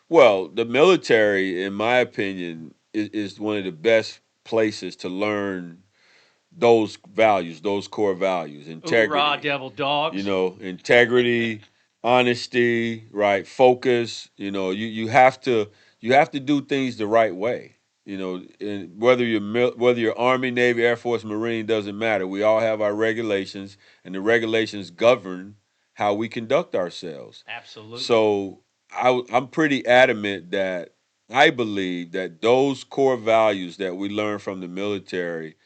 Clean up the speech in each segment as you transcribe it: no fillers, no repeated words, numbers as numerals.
Well, the military, in my opinion, is one of the best places to learn those values, those core values, Hoorah, integrity, devil dogs. integrity, honesty, right? Focus. You have to do things the right way. And whether you're Army, Navy, Air Force, Marine, doesn't matter. We all have our regulations, and the regulations govern how we conduct ourselves. Absolutely. So I'm pretty adamant that I believe that those core values that we learn from the military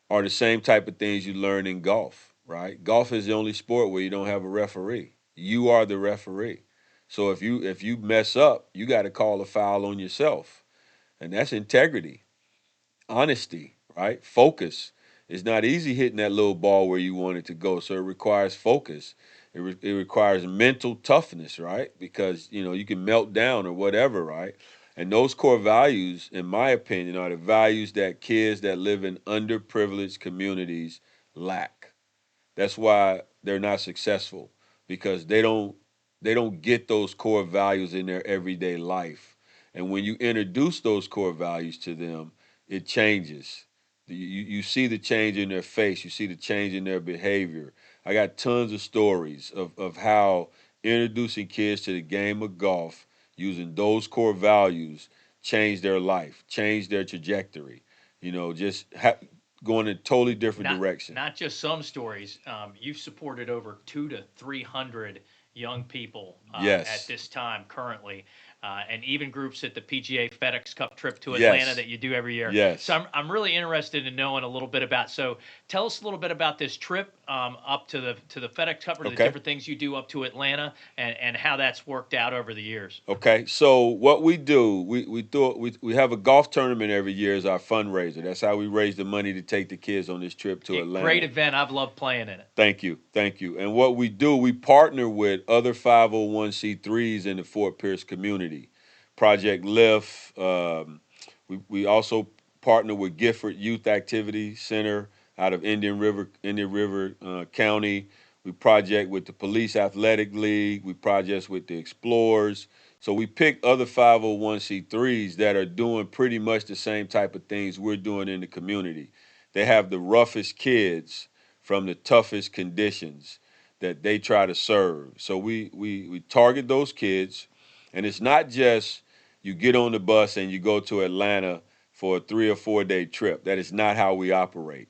are the same type of things you learn in golf, right? Golf is the only sport where you don't have a referee. You are the referee. So if you mess up, you got to call a foul on yourself. And that's integrity, honesty, right? Focus. It's not easy hitting that little ball where you want it to go. So it requires focus. It requires mental toughness, right? Because you can melt down or whatever, right? And those core values, in my opinion, are the values that kids that live in underprivileged communities lack. That's why they're not successful, because they don't get those core values in their everyday life. And when you introduce those core values to them, it changes. You see the change in their face. You see the change in their behavior. I got tons of stories of how introducing kids to the game of golf using those core values changed their life, changed their trajectory. Just going in a totally different not direction. not just some stories. You've supported over 2 to 300 young people at Yes. this time currently, and even groups at the PGA FedEx Cup trip to Atlanta Yes. that you do every year. So Yes. I'm really interested in knowing a little bit about. So tell us a little bit about this trip up to the FedEx Cup, or the Okay. different things you do up to Atlanta, and how that's worked out over the years. Okay. So what we do, we have a golf tournament every year as our fundraiser. That's how we raise the money to take the kids on this trip to Great Atlanta. event. I've loved playing in it. Thank you. Thank you. And what we do, we partner with other 501c3s in the Fort Pierce community. Project Lift. We also partner with Gifford Youth Activity Center out of Indian River County. We project with the Police Athletic League. We project with the Explorers. So we pick other 501c3s that are doing pretty much the same type of things we're doing in the community. They have the roughest kids from the toughest conditions that they try to serve. So we target those kids, and it's not just you get on the bus and you go to Atlanta for a 3 or 4 day trip. That is not how we operate.